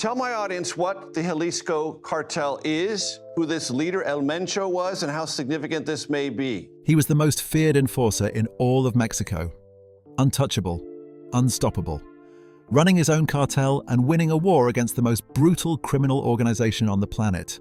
tell my audience what the Jalisco cartel is, who this leader, El Mencho, was, and how significant this may be. He was the most feared enforcer in all of Mexico. Untouchable, unstoppable, running his own cartel and winning a war against the most brutal criminal organization on the planet.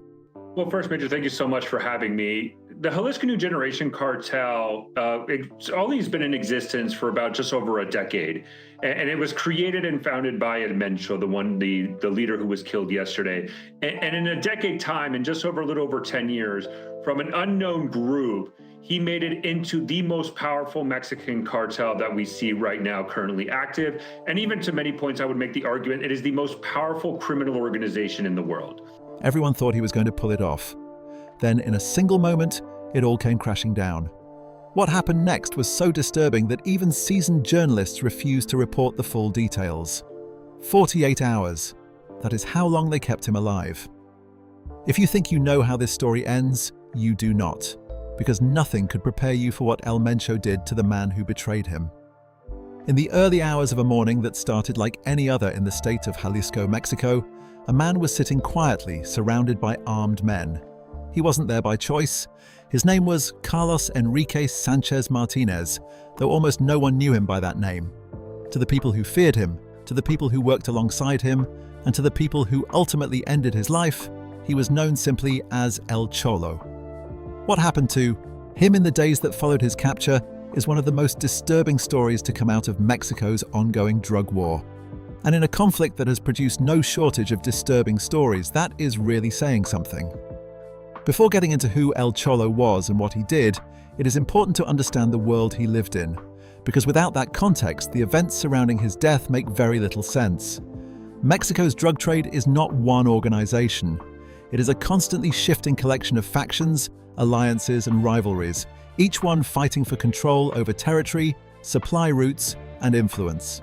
Well, first, Mencho, thank you so much for having me. The Jalisco New Generation cartel, it's only been in existence for about just over a decade. And it was created and founded by El Mencho, the leader who was killed yesterday. And in a decade time, in just over a little over 10 years, from an unknown group, he made it into the most powerful Mexican cartel that we see right now currently active. And even to many points, I would make the argument it is the most powerful criminal organization in the world. Everyone thought he was going to pull it off. Then, in a single moment, it all came crashing down. What happened next was so disturbing that even seasoned journalists refused to report the full details. 48 hours. That is how long they kept him alive. If you think you know how this story ends, you do not, because nothing could prepare you for what El Mencho did to the man who betrayed him. In the early hours of a morning that started like any other in the state of Jalisco, Mexico, a man was sitting quietly, surrounded by armed men. He wasn't there by choice. His name was Carlos Enrique Sanchez Martinez, though almost no one knew him by that name. To the people who feared him, to the people who worked alongside him, and to the people who ultimately ended his life, he was known simply as El Cholo. What happened to him in the days that followed his capture is one of the most disturbing stories to come out of Mexico's ongoing drug war. And in a conflict that has produced no shortage of disturbing stories, that is really saying something. Before getting into who El Cholo was and what he did, it is important to understand the world he lived in, because without that context, the events surrounding his death make very little sense. Mexico's drug trade is not one organization. It is a constantly shifting collection of factions, alliances, and rivalries, each one fighting for control over territory, supply routes, and influence.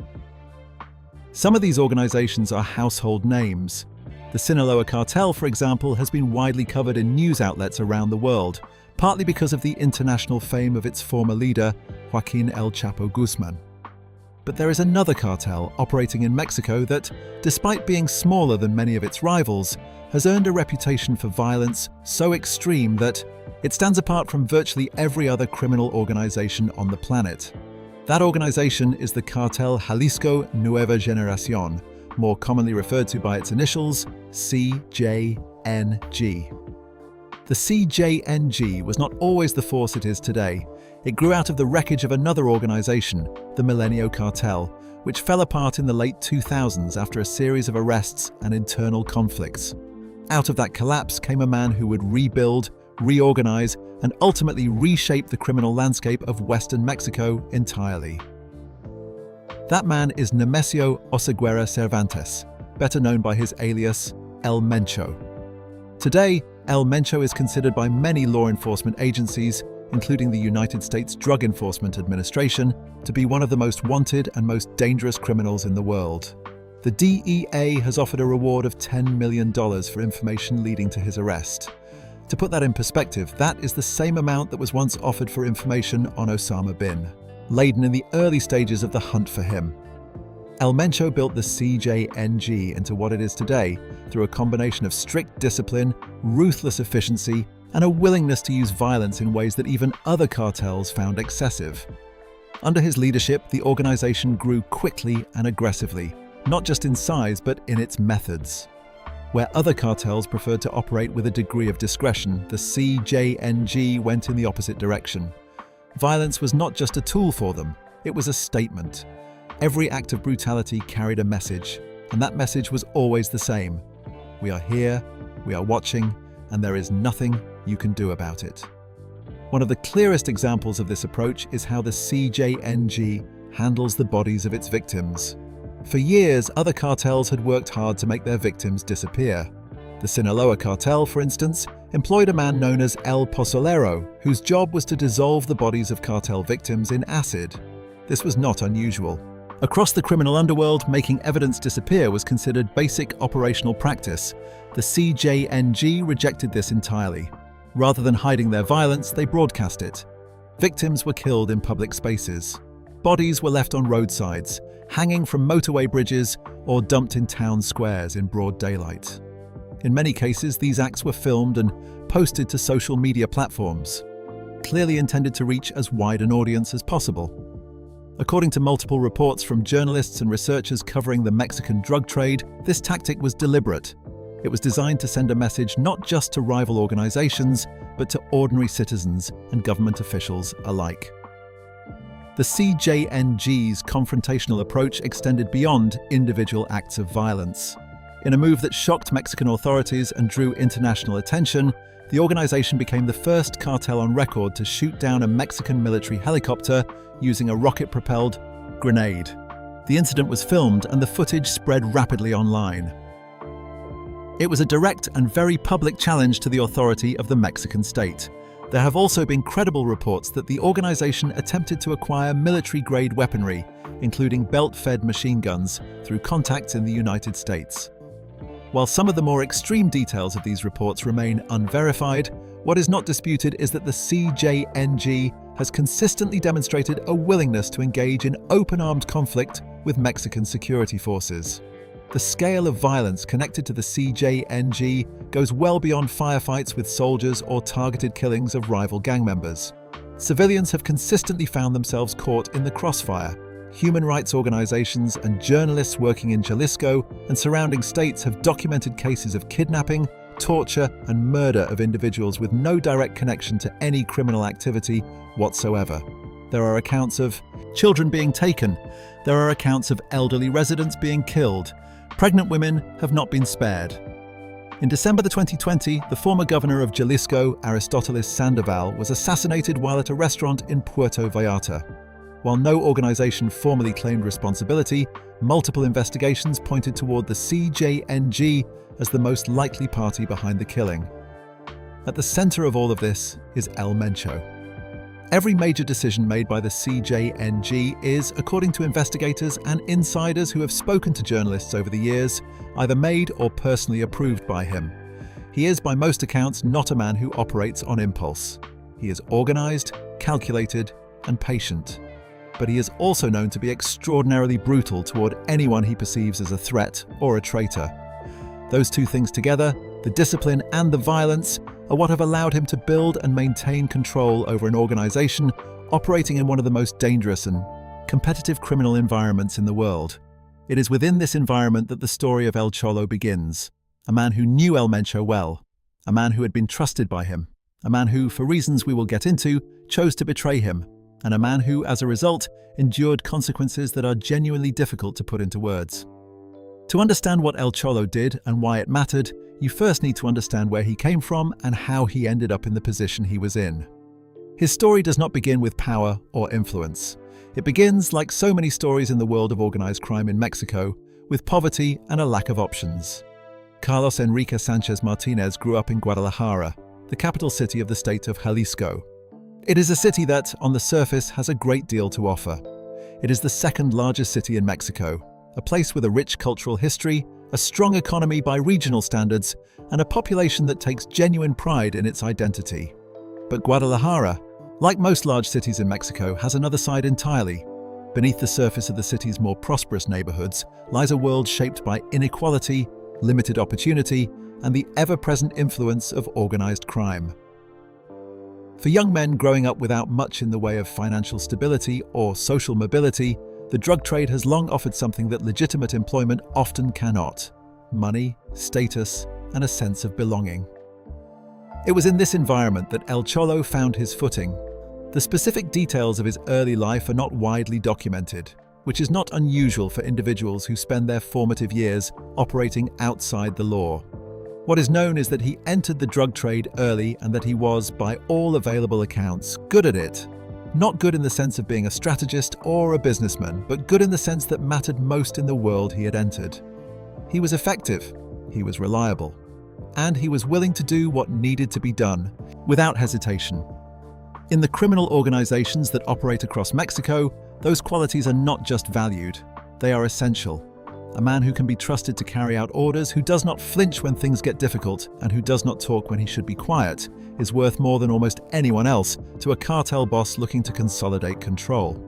Some of these organizations are household names. The Sinaloa cartel, for example, has been widely covered in news outlets around the world, partly because of the international fame of its former leader, Joaquin El Chapo Guzman. But there is another cartel operating in Mexico that, despite being smaller than many of its rivals, has earned a reputation for violence so extreme that it stands apart from virtually every other criminal organization on the planet. That organization is the cartel Jalisco Nueva Generación, more commonly referred to by its initials, CJNG. The CJNG was not always the force it is today. It grew out of the wreckage of another organization, the Milenio Cartel, which fell apart in the late 2000s after a series of arrests and internal conflicts. Out of that collapse came a man who would rebuild, reorganize, and ultimately reshape the criminal landscape of Western Mexico entirely. That man is Nemesio Oseguera Cervantes, better known by his alias El Mencho. Today, El Mencho is considered by many law enforcement agencies, including the United States Drug Enforcement Administration, to be one of the most wanted and most dangerous criminals in the world. The DEA has offered a reward of $10 million for information leading to his arrest. To put that in perspective, that is the same amount that was once offered for information on Osama bin Laden in the early stages of the hunt for him. El Mencho built the CJNG into what it is today through a combination of strict discipline, ruthless efficiency, and a willingness to use violence in ways that even other cartels found excessive. Under his leadership, the organization grew quickly and aggressively, not just in size but in its methods. Where other cartels preferred to operate with a degree of discretion, the CJNG went in the opposite direction. Violence was not just a tool for them, it was a statement. Every act of brutality carried a message, and that message was always the same. We are here, we are watching, and there is nothing you can do about it. One of the clearest examples of this approach is how the CJNG handles the bodies of its victims. For years, other cartels had worked hard to make their victims disappear. The Sinaloa cartel, for instance, employed a man known as El Pozolero, whose job was to dissolve the bodies of cartel victims in acid. This was not unusual. Across the criminal underworld, making evidence disappear was considered basic operational practice. The CJNG rejected this entirely. Rather than hiding their violence, they broadcast it. Victims were killed in public spaces. bodies were left on roadsides, hanging from motorway bridges, or dumped in town squares in broad daylight. In many cases, these acts were filmed and posted to social media platforms, clearly intended to reach as wide an audience as possible. According to multiple reports from journalists and researchers covering the Mexican drug trade, this tactic was deliberate. It was designed to send a message not just to rival organizations, but to ordinary citizens and government officials alike. The CJNG's confrontational approach extended beyond individual acts of violence. In a move that shocked Mexican authorities and drew international attention, the organization became the first cartel on record to shoot down a Mexican military helicopter using a rocket-propelled grenade. The incident was filmed and the footage spread rapidly online. It was a direct and very public challenge to the authority of the Mexican state. There have also been credible reports that the organization attempted to acquire military-grade weaponry, including belt-fed machine guns, through contacts in the United States. While some of the more extreme details of these reports remain unverified, what is not disputed is that the CJNG has consistently demonstrated a willingness to engage in open-armed conflict with Mexican security forces. The scale of violence connected to the CJNG goes well beyond firefights with soldiers or targeted killings of rival gang members. Civilians have consistently found themselves caught in the crossfire. Human rights organizations and journalists working in Jalisco and surrounding states have documented cases of kidnapping, torture, and murder of individuals with no direct connection to any criminal activity whatsoever. There are accounts of children being taken. There are accounts of elderly residents being killed. Pregnant women have not been spared. In December 2020, the former governor of Jalisco, Aristoteles Sandoval, was assassinated while at a restaurant in Puerto Vallarta. While no organization formally claimed responsibility, multiple investigations pointed toward the CJNG as the most likely party behind the killing. At the center of all of this is El Mencho. Every major decision made by the CJNG is, according to investigators and insiders who have spoken to journalists over the years, either made or personally approved by him. He is, by most accounts, not a man who operates on impulse. He is organized, calculated, and patient. But he is also known to be extraordinarily brutal toward anyone he perceives as a threat or a traitor. Those two things together, the discipline and the violence, are what have allowed him to build and maintain control over an organization operating in one of the most dangerous and competitive criminal environments in the world. It is within this environment that the story of El Cholo begins. A man who knew El Mencho well, a man who had been trusted by him, a man who, for reasons we will get into, chose to betray him, and a man who, as a result, endured consequences that are genuinely difficult to put into words. To understand what El Cholo did and why it mattered, you first need to understand where he came from and how he ended up in the position he was in. His story does not begin with power or influence. It begins, like so many stories in the world of organized crime in Mexico, with poverty and a lack of options. Carlos Enrique Sanchez Martinez grew up in Guadalajara, the capital city of the state of Jalisco. It is a city that, on the surface, has a great deal to offer. It is the second largest city in Mexico, a place with a rich cultural history, a strong economy by regional standards, and a population that takes genuine pride in its identity. But Guadalajara, like most large cities in Mexico, has another side entirely. Beneath the surface of the city's more prosperous neighborhoods lies a world shaped by inequality, limited opportunity, and the ever-present influence of organized crime. For young men growing up without much in the way of financial stability or social mobility, the drug trade has long offered something that legitimate employment often cannot: money, status, and a sense of belonging. It was in this environment that El Cholo found his footing. The specific details of his early life are not widely documented, which is not unusual for individuals who spend their formative years operating outside the law. What is known is that he entered the drug trade early and that he was, by all available accounts, good at it. Not good in the sense of being a strategist or a businessman, but good in the sense that mattered most in the world he had entered. He was effective, he was reliable, and he was willing to do what needed to be done, without hesitation. In the criminal organizations that operate across Mexico, those qualities are not just valued, they are essential. A man who can be trusted to carry out orders, who does not flinch when things get difficult, and who does not talk when he should be quiet, is worth more than almost anyone else to a cartel boss looking to consolidate control.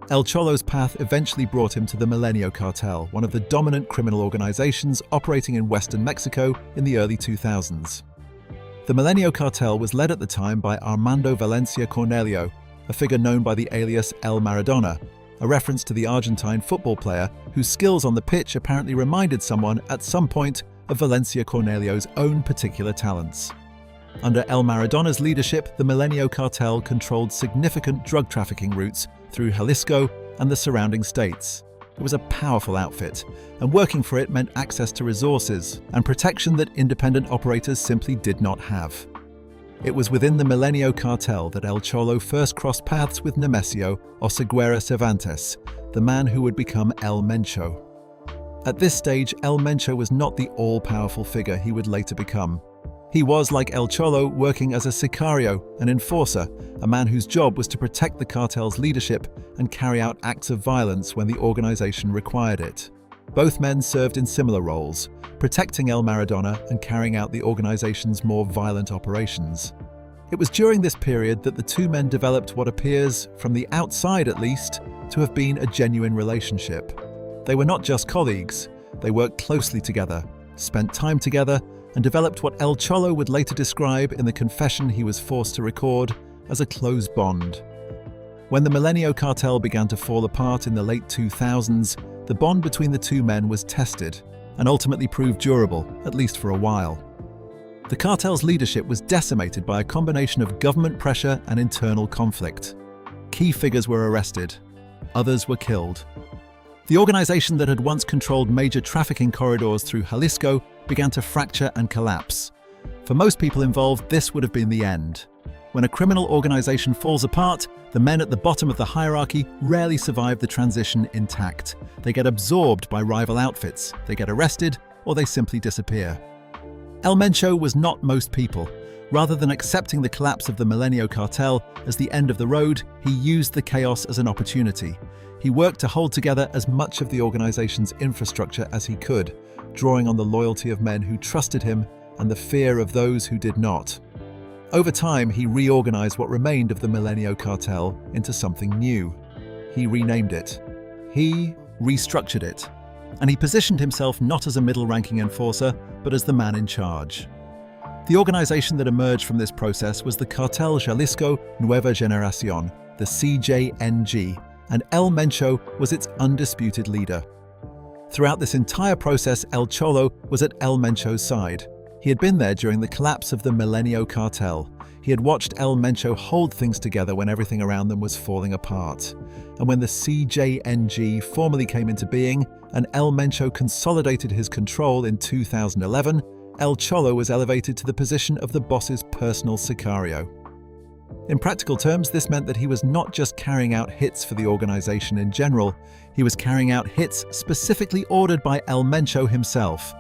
El Cholo's path eventually brought him to the Milenio Cartel, one of the dominant criminal organizations operating in western Mexico in the early 2000s. The Milenio Cartel was led at the time by Armando Valencia Cornelio, a figure known by the alias El Maradona, a reference to the Argentine football player whose skills on the pitch apparently reminded someone at some point of Valencia Cornelio's own particular talents. Under El Maradona's leadership, the Milenio Cartel controlled significant drug trafficking routes through Jalisco and the surrounding states. It was a powerful outfit, and working for it meant access to resources and protection that independent operators simply did not have. It was within the Milenio Cartel that El Cholo first crossed paths with Nemesio Oseguera Cervantes, the man who would become El Mencho. At this stage, El Mencho was not the all-powerful figure he would later become. He was, like El Cholo, working as a sicario, an enforcer, a man whose job was to protect the cartel's leadership and carry out acts of violence when the organization required it. Both men served in similar roles, protecting El Maradona and carrying out the organization's more violent operations. It was during this period that the two men developed what appears, from the outside at least, to have been a genuine relationship. They were not just colleagues, they worked closely together, spent time together, and developed what El Cholo would later describe in the confession he was forced to record as a close bond. When the Milenio Cartel began to fall apart in the late 2000s, the bond between the two men was tested and ultimately proved durable, at least for a while. The cartel's leadership was decimated by a combination of government pressure and internal conflict. Key figures were arrested, others were killed. The organization that had once controlled major trafficking corridors through Jalisco began to fracture and collapse. For most people involved, this would have been the end. When a criminal organization falls apart, the men at the bottom of the hierarchy rarely survive the transition intact. They get absorbed by rival outfits, they get arrested, or they simply disappear. El Mencho was not most people. Rather than accepting the collapse of the Milenio Cartel as the end of the road, he used the chaos as an opportunity. He worked to hold together as much of the organization's infrastructure as he could, drawing on the loyalty of men who trusted him and the fear of those who did not. Over time, he reorganized what remained of the Milenio Cartel into something new. He renamed it. He restructured it. And he positioned himself not as a middle-ranking enforcer, but as the man in charge. The organization that emerged from this process was the Cartel Jalisco Nueva Generación, the CJNG, and El Mencho was its undisputed leader. Throughout this entire process, El Cholo was at El Mencho's side. He had been there during the collapse of the Milenio Cartel. He had watched El Mencho hold things together when everything around them was falling apart. And when the CJNG formally came into being and El Mencho consolidated his control in 2011, El Cholo was elevated to the position of the boss's personal sicario. In practical terms, this meant that he was not just carrying out hits for the organization in general, he was carrying out hits specifically ordered by El Mencho himself.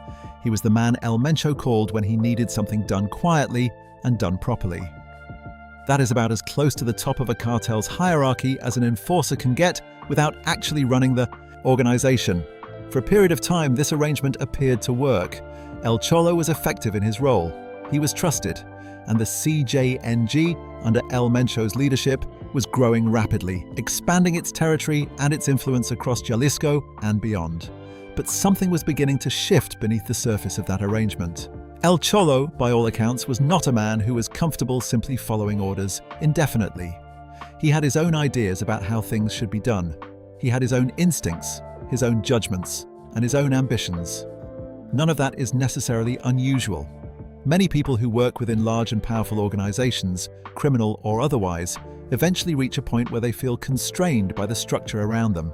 He was the man El Mencho called when he needed something done quietly and done properly. That is about as close to the top of a cartel's hierarchy as an enforcer can get without actually running the organization. For a period of time, this arrangement appeared to work. El Cholo was effective in his role. He was trusted, and the CJNG, under El Mencho's leadership, was growing rapidly, expanding its territory and its influence across Jalisco and beyond. But something was beginning to shift beneath the surface of that arrangement. El Cholo, by all accounts, was not a man who was comfortable simply following orders indefinitely. He had his own ideas about how things should be done. He had his own instincts, his own judgments, and his own ambitions. None of that is necessarily unusual. Many people who work within large and powerful organizations, criminal or otherwise, eventually reach a point where they feel constrained by the structure around them.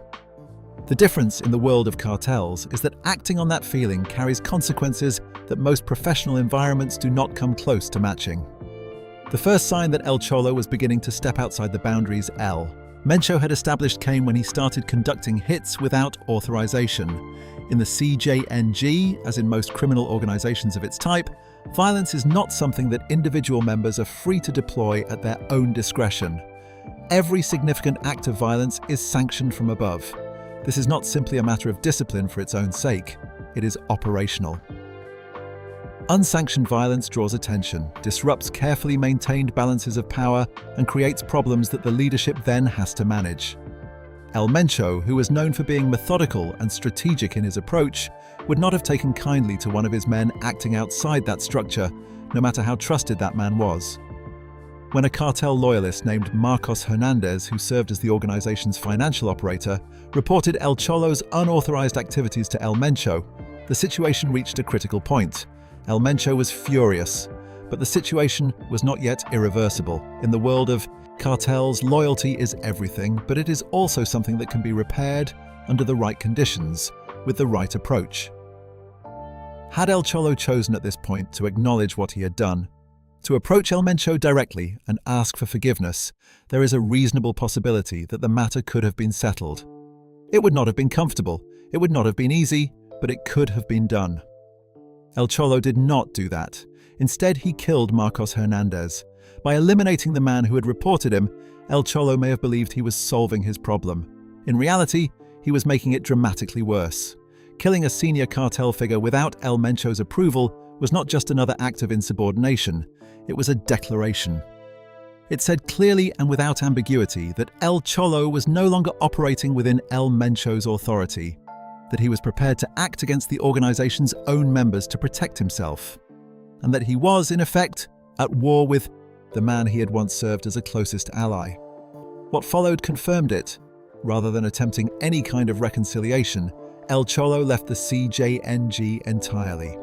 The difference in the world of cartels is that acting on that feeling carries consequences that most professional environments do not come close to matching. The first sign that El Cholo was beginning to step outside the boundaries El Mencho had established came when he started conducting hits without authorization. In the CJNG, as in most criminal organizations of its type, violence is not something that individual members are free to deploy at their own discretion. Every significant act of violence is sanctioned from above. This is not simply a matter of discipline for its own sake. It is operational. Unsanctioned violence draws attention, disrupts carefully maintained balances of power, and creates problems that the leadership then has to manage. El Mencho, who was known for being methodical and strategic in his approach, would not have taken kindly to one of his men acting outside that structure, no matter how trusted that man was. When a cartel loyalist named Marcos Hernandez, who served as the organization's financial operator, reported El Cholo's unauthorized activities to El Mencho, the situation reached a critical point. El Mencho was furious, but the situation was not yet irreversible. In the world of cartels, loyalty is everything, but it is also something that can be repaired under the right conditions, with the right approach. Had El Cholo chosen at this point to acknowledge what he had done, to approach El Mencho directly and ask for forgiveness, there is a reasonable possibility that the matter could have been settled. It would not have been comfortable, it would not have been easy, but it could have been done. El Cholo did not do that. Instead, he killed Marcos Hernandez. By eliminating the man who had reported him, El Cholo may have believed he was solving his problem. In reality, he was making it dramatically worse. Killing a senior cartel figure without El Mencho's approval was not just another act of insubordination, it was a declaration. It said clearly and without ambiguity that El Cholo was no longer operating within El Mencho's authority, that he was prepared to act against the organization's own members to protect himself, and that he was, in effect, at war with the man he had once served as a closest ally. What followed confirmed it. Rather than attempting any kind of reconciliation, El Cholo left the CJNG entirely.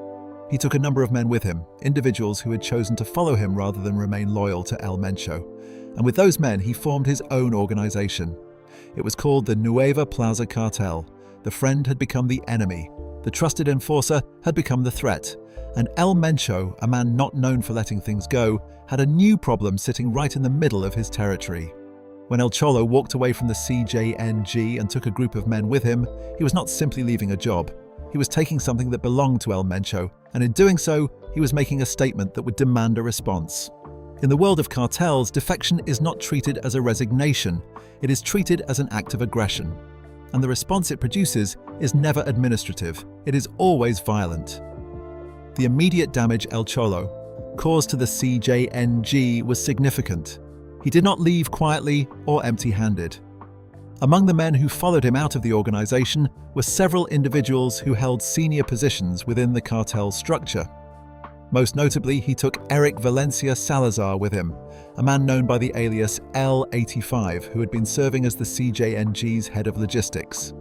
He took a number of men with him, individuals who had chosen to follow him rather than remain loyal to El Mencho, and with those men he formed his own organization. It was called the Nueva Plaza Cartel. The friend had become the enemy, the trusted enforcer had become the threat, and El Mencho, a man not known for letting things go, had a new problem sitting right in the middle of his territory. When El Cholo walked away from the CJNG and took a group of men with him, he was not simply leaving a job. He was taking something that belonged to El Mencho, and in doing so, he was making a statement that would demand a response. In the world of cartels, defection is not treated as a resignation, it is treated as an act of aggression. And the response it produces is never administrative, it is always violent. The immediate damage El Cholo caused to the CJNG was significant. He did not leave quietly or empty-handed. Among the men who followed him out of the organization were several individuals who held senior positions within the cartel structure. Most notably, he took Eric Valencia Salazar with him, a man known by the alias L85 who had been serving as the CJNG's head of logistics.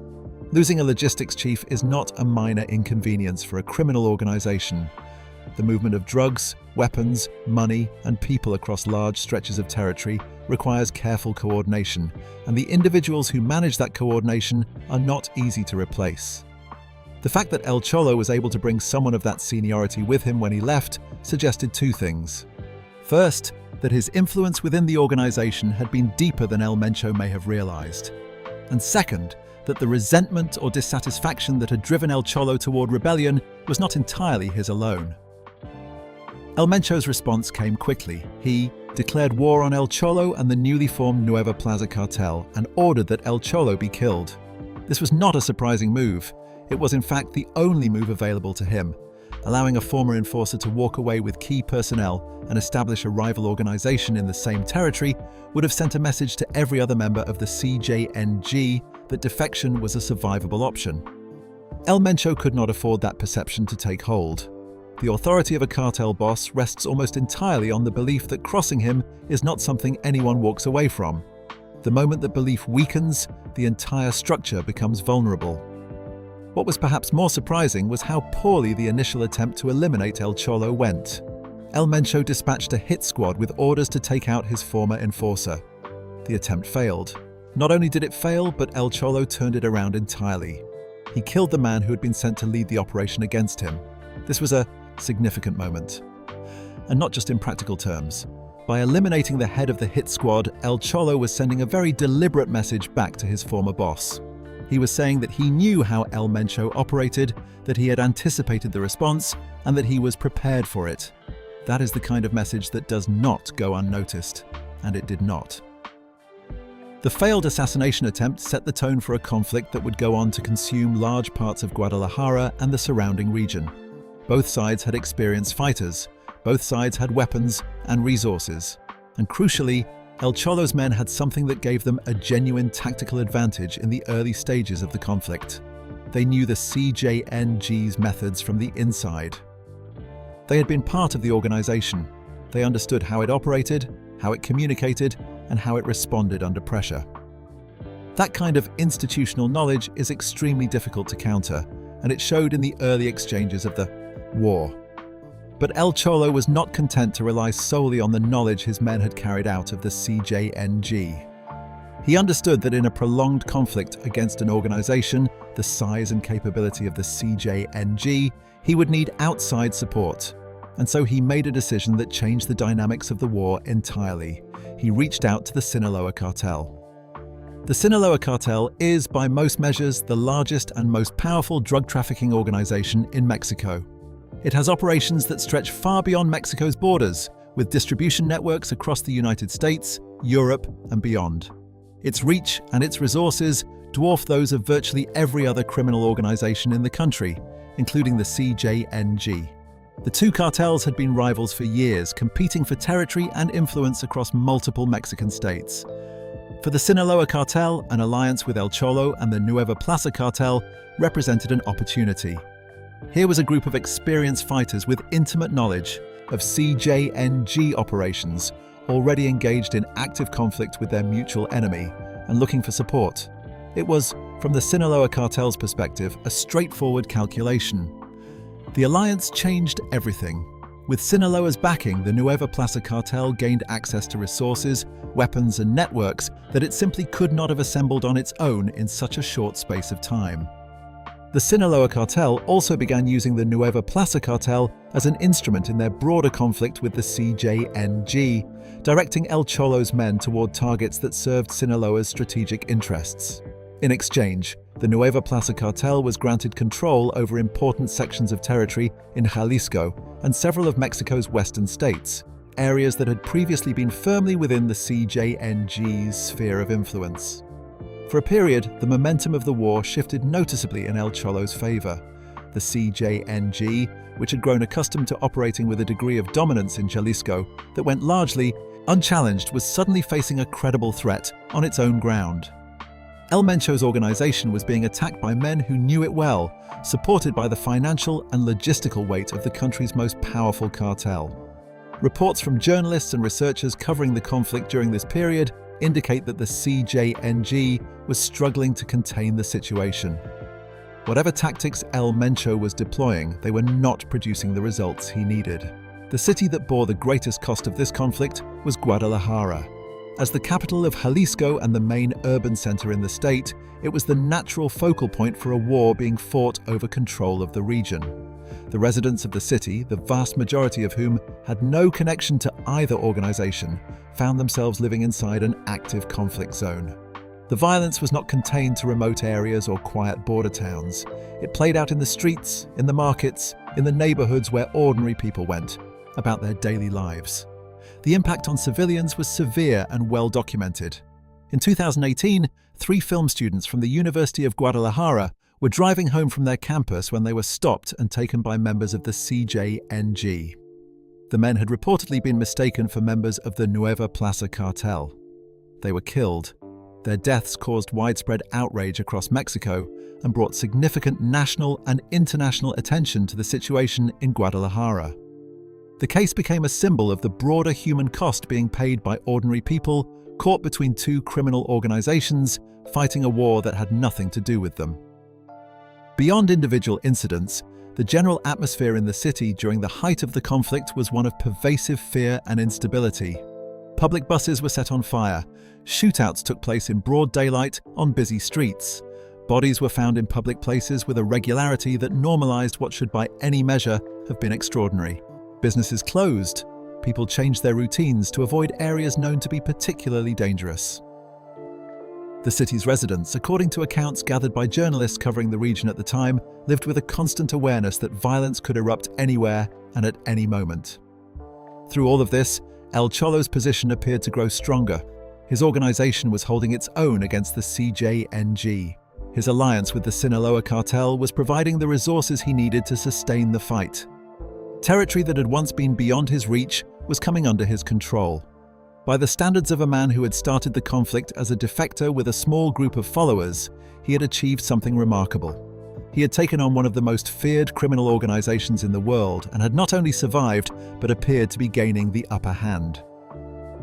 Losing a logistics chief is not a minor inconvenience for a criminal organization. The movement of drugs, weapons, money, and people across large stretches of territory requires careful coordination, and the individuals who manage that coordination are not easy to replace. The fact that El Cholo was able to bring someone of that seniority with him when he left suggested two things. First, that his influence within the organization had been deeper than El Mencho may have realized. And second, that the resentment or dissatisfaction that had driven El Cholo toward rebellion was not entirely his alone. El Mencho's response came quickly. He declared war on El Cholo and the newly formed Nueva Plaza cartel and ordered that El Cholo be killed. This was not a surprising move. It was in fact the only move available to him. Allowing a former enforcer to walk away with key personnel and establish a rival organization in the same territory would have sent a message to every other member of the CJNG that defection was a survivable option. El Mencho could not afford that perception to take hold. The authority of a cartel boss rests almost entirely on the belief that crossing him is not something anyone walks away from. The moment that belief weakens, the entire structure becomes vulnerable. What was perhaps more surprising was how poorly the initial attempt to eliminate El Cholo went. El Mencho dispatched a hit squad with orders to take out his former enforcer. The attempt failed. Not only did it fail, but El Cholo turned it around entirely. He killed the man who had been sent to lead the operation against him. This was a significant moment. And not just in practical terms. By eliminating the head of the hit squad, El Cholo was sending a very deliberate message back to his former boss. He was saying that he knew how El Mencho operated, that he had anticipated the response, and that he was prepared for it. That is the kind of message that does not go unnoticed, and it did not. The failed assassination attempt set the tone for a conflict that would go on to consume large parts of Guadalajara and the surrounding region. Both sides had experienced fighters, both sides had weapons and resources, and crucially, El Cholo's men had something that gave them a genuine tactical advantage in the early stages of the conflict. They knew the CJNG's methods from the inside. They had been part of the organization. They understood how it operated, how it communicated, and how it responded under pressure. That kind of institutional knowledge is extremely difficult to counter, and it showed in the early exchanges of the war. But El Cholo was not content to rely solely on the knowledge his men had carried out of the CJNG. He understood that in a prolonged conflict against an organization the size and capability of the CJNG, he would need outside support. And so he made a decision that changed the dynamics of the war entirely. He reached out to the Sinaloa cartel. The Sinaloa cartel is, by most measures, the largest and most powerful drug trafficking organization in Mexico. It has operations that stretch far beyond Mexico's borders, with distribution networks across the United States, Europe, and beyond. Its reach and its resources dwarf those of virtually every other criminal organization in the country, including the CJNG. The two cartels had been rivals for years, competing for territory and influence across multiple Mexican states. For the Sinaloa cartel, an alliance with El Cholo and the Nueva Plaza cartel represented an opportunity. Here was a group of experienced fighters with intimate knowledge of CJNG operations, already engaged in active conflict with their mutual enemy and looking for support. It was, from the Sinaloa cartel's perspective, a straightforward calculation. The alliance changed everything. With Sinaloa's backing, the Nueva Plaza cartel gained access to resources, weapons, and networks that it simply could not have assembled on its own in such a short space of time. The Sinaloa cartel also began using the Nueva Plaza cartel as an instrument in their broader conflict with the CJNG, directing El Cholo's men toward targets that served Sinaloa's strategic interests. In exchange, the Nueva Plaza cartel was granted control over important sections of territory in Jalisco and several of Mexico's western states, areas that had previously been firmly within the CJNG's sphere of influence. For a period, the momentum of the war shifted noticeably in El Cholo's favor. The CJNG, which had grown accustomed to operating with a degree of dominance in Jalisco that went largely unchallenged, was suddenly facing a credible threat on its own ground. El Mencho's organization was being attacked by men who knew it well, supported by the financial and logistical weight of the country's most powerful cartel. Reports from journalists and researchers covering the conflict during this period indicate that the CJNG was struggling to contain the situation. Whatever tactics El Mencho was deploying, they were not producing the results he needed. The city that bore the greatest cost of this conflict was Guadalajara. As the capital of Jalisco and the main urban center in the state, it was the natural focal point for a war being fought over control of the region. The residents of the city, the vast majority of whom had no connection to either organization, found themselves living inside an active conflict zone. The violence was not contained to remote areas or quiet border towns. It played out in the streets, in the markets, in the neighborhoods where ordinary people went about their daily lives. The impact on civilians was severe and well documented. In 2018, 3 film students from the University of Guadalajara were driving home from their campus when they were stopped and taken by members of the CJNG. The men had reportedly been mistaken for members of the Nueva Plaza cartel. They were killed. Their deaths caused widespread outrage across Mexico and brought significant national and international attention to the situation in Guadalajara. The case became a symbol of the broader human cost being paid by ordinary people caught between 2 criminal organizations fighting a war that had nothing to do with them. Beyond individual incidents, the general atmosphere in the city during the height of the conflict was one of pervasive fear and instability. Public buses were set on fire. Shootouts took place in broad daylight on busy streets. Bodies were found in public places with a regularity that normalized what should by any measure have been extraordinary. Businesses closed. People changed their routines to avoid areas known to be particularly dangerous. The city's residents, according to accounts gathered by journalists covering the region at the time, lived with a constant awareness that violence could erupt anywhere and at any moment. Through all of this, El Cholo's position appeared to grow stronger. His organization was holding its own against the CJNG. His alliance with the Sinaloa cartel was providing the resources he needed to sustain the fight. Territory that had once been beyond his reach was coming under his control. By the standards of a man who had started the conflict as a defector with a small group of followers, he had achieved something remarkable. He had taken on one of the most feared criminal organizations in the world and had not only survived, but appeared to be gaining the upper hand.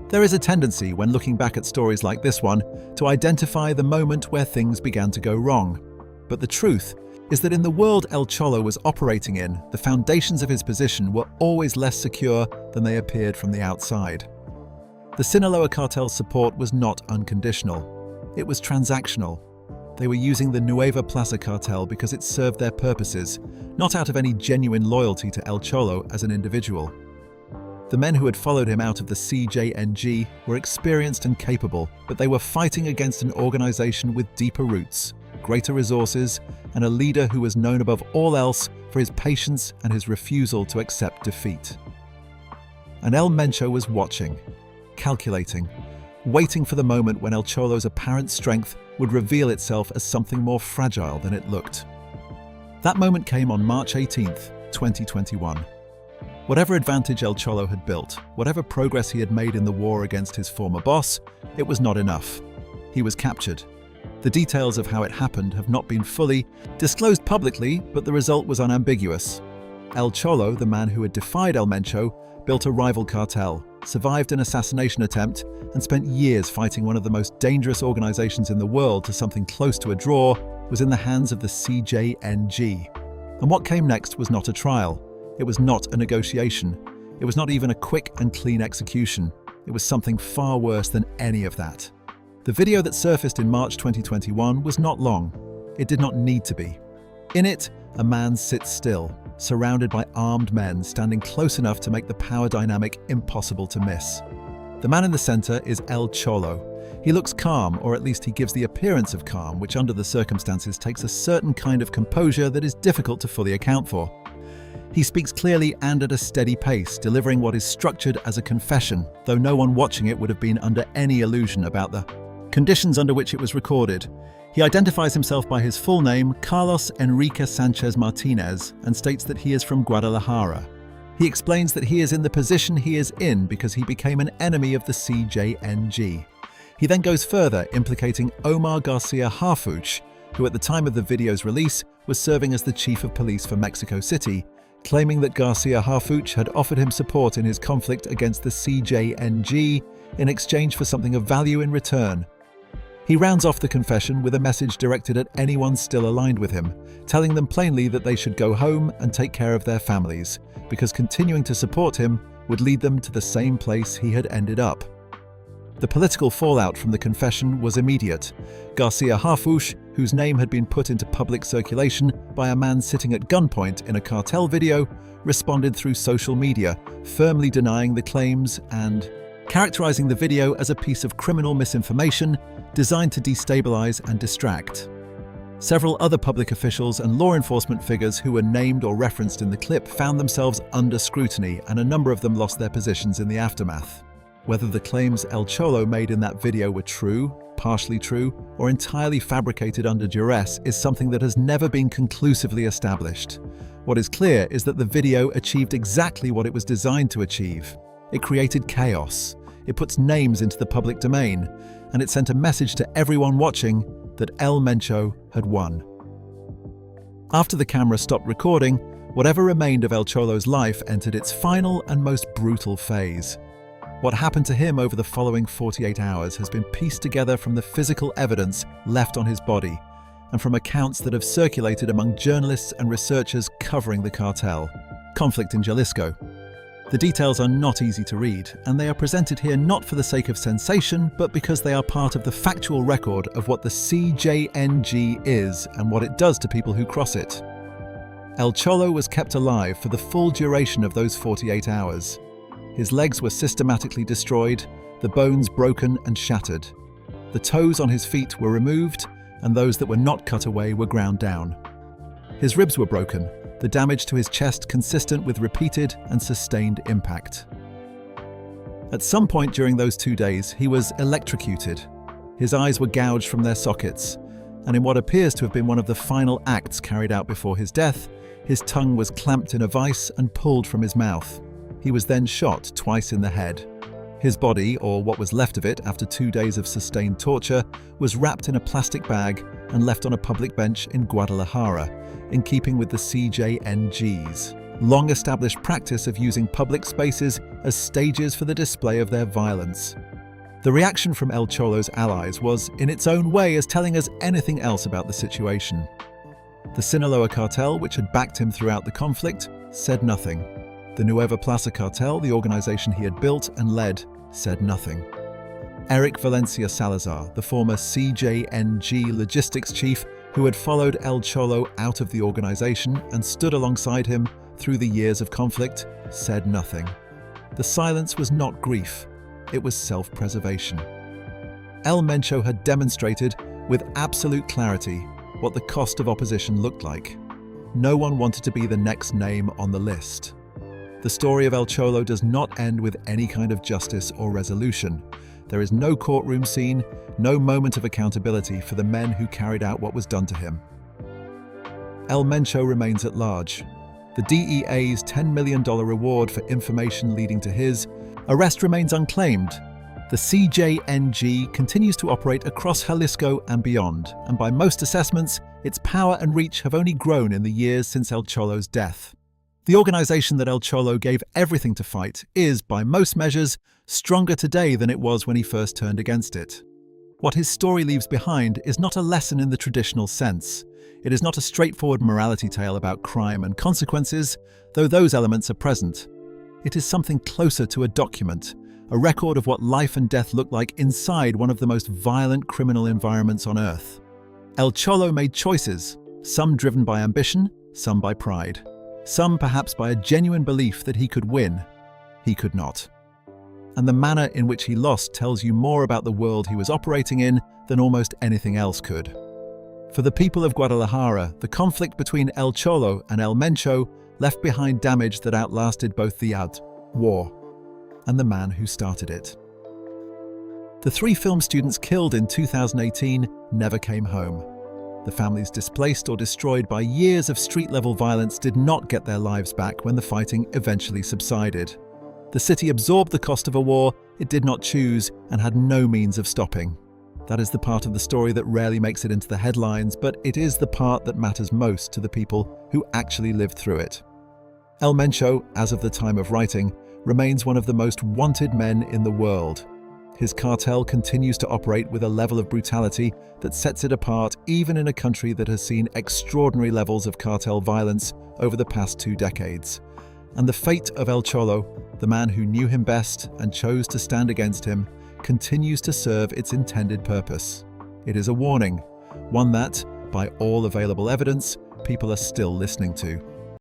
There is a tendency, when looking back at stories like this one, to identify the moment where things began to go wrong. But the truth is that in the world El Cholo was operating in, the foundations of his position were always less secure than they appeared from the outside. The Sinaloa cartel's support was not unconditional. It was transactional. They were using the Nueva Plaza cartel because it served their purposes, not out of any genuine loyalty to El Cholo as an individual. The men who had followed him out of the CJNG were experienced and capable, but they were fighting against an organization with deeper roots, greater resources, and a leader who was known above all else for his patience and his refusal to accept defeat. And El Mencho was watching, calculating, waiting for the moment when El Cholo's apparent strength would reveal itself as something more fragile than it looked. That moment came on March 18th, 2021. Whatever advantage El Cholo had built, whatever progress he had made in the war against his former boss, it was not enough. He was captured. The details of how it happened have not been fully disclosed publicly, but the result was unambiguous. El Cholo, the man who had defied El Mencho, built a rival cartel, survived an assassination attempt, and spent years fighting one of the most dangerous organizations in the world to something close to a draw, was in the hands of the CJNG. And what came next was not a trial. It was not a negotiation. It was not even a quick and clean execution. It was something far worse than any of that. The video that surfaced in March 2021 was not long. It did not need to be. In it, a man sits still, surrounded by armed men standing close enough to make the power dynamic impossible to miss. The man in the center is El Cholo. He looks calm, or at least he gives the appearance of calm, which under the circumstances takes a certain kind of composure that is difficult to fully account for. He speaks clearly and at a steady pace, delivering what is structured as a confession, though no one watching it would have been under any illusion about the conditions under which it was recorded. He identifies himself by his full name, Carlos Enrique Sanchez Martinez, and states that he is from Guadalajara. He explains that he is in the position he is in because he became an enemy of the CJNG. He then goes further, implicating Omar Garcia Harfuch, who at the time of the video's release was serving as the chief of police for Mexico City, claiming that Garcia Harfuch had offered him support in his conflict against the CJNG in exchange for something of value in return. He rounds off the confession with a message directed at anyone still aligned with him, telling them plainly that they should go home and take care of their families, because continuing to support him would lead them to the same place he had ended up. The political fallout from the confession was immediate. Garcia Harfuch, whose name had been put into public circulation by a man sitting at gunpoint in a cartel video, responded through social media, firmly denying the claims and characterizing the video as a piece of criminal misinformation designed to destabilize and distract. Several other public officials and law enforcement figures who were named or referenced in the clip found themselves under scrutiny, and a number of them lost their positions in the aftermath. Whether the claims El Cholo made in that video were true, partially true, or entirely fabricated under duress is something that has never been conclusively established. What is clear is that the video achieved exactly what it was designed to achieve. It created chaos. It puts names into the public domain, and it sent a message to everyone watching that El Mencho had won. After the camera stopped recording, whatever remained of El Cholo's life entered its final and most brutal phase. What happened to him over the following 48 hours has been pieced together from the physical evidence left on his body and from accounts that have circulated among journalists and researchers covering the cartel. Conflict in Jalisco. The details are not easy to read, and they are presented here not for the sake of sensation, but because they are part of the factual record of what the CJNG is and what it does to people who cross it. El Cholo was kept alive for the full duration of those 48 hours. His legs were systematically destroyed, the bones broken and shattered. The toes on his feet were removed, and those that were not cut away were ground down. His ribs were broken, the damage to his chest consistent with repeated and sustained impact. At some point during those 2 days, he was electrocuted. His eyes were gouged from their sockets, and in what appears to have been one of the final acts carried out before his death, his tongue was clamped in a vice and pulled from his mouth. He was then shot twice in the head. His body, or what was left of it after 2 days of sustained torture, was wrapped in a plastic bag and left on a public bench in Guadalajara, in keeping with the CJNG's long-established practice of using public spaces as stages for the display of their violence. The reaction from El Cholo's allies was, in its own way, as telling as anything else about the situation. The Sinaloa cartel, which had backed him throughout the conflict, said nothing. The Nueva Plaza cartel, the organization he had built and led, said nothing. Eric Valencia Salazar, the former CJNG logistics chief who had followed El Cholo out of the organization and stood alongside him through the years of conflict, said nothing. The silence was not grief, it was self-preservation. El Mencho had demonstrated with absolute clarity what the cost of opposition looked like. No one wanted to be the next name on the list. The story of El Cholo does not end with any kind of justice or resolution. There is no courtroom scene, no moment of accountability for the men who carried out what was done to him. El Mencho remains at large. The DEA's $10 million reward for information leading to his arrest remains unclaimed. The CJNG continues to operate across Jalisco and beyond, and by most assessments, its power and reach have only grown in the years since El Cholo's death. The organization that El Cholo gave everything to fight is, by most measures, stronger today than it was when he first turned against it. What his story leaves behind is not a lesson in the traditional sense. It is not a straightforward morality tale about crime and consequences, though those elements are present. It is something closer to a document, a record of what life and death look like inside one of the most violent criminal environments on earth. El Cholo made choices, some driven by ambition, some by pride. Some perhaps by a genuine belief that he could win. He could not. And the manner in which he lost tells you more about the world he was operating in than almost anything else could. For the people of Guadalajara, the conflict between El Cholo and El Mencho left behind damage that outlasted both the war and the man who started it. The 3 film students killed in 2018 never came home. The families displaced or destroyed by years of street-level violence did not get their lives back when the fighting eventually subsided. The city absorbed the cost of a war it did not choose and had no means of stopping. That is the part of the story that rarely makes it into the headlines, but it is the part that matters most to the people who actually lived through it. El Mencho, as of the time of writing, remains one of the most wanted men in the world. His cartel continues to operate with a level of brutality that sets it apart even in a country that has seen extraordinary levels of cartel violence over the past 2 decades. And the fate of El Cholo, the man who knew him best and chose to stand against him, continues to serve its intended purpose. It is a warning, one that, by all available evidence, people are still listening to.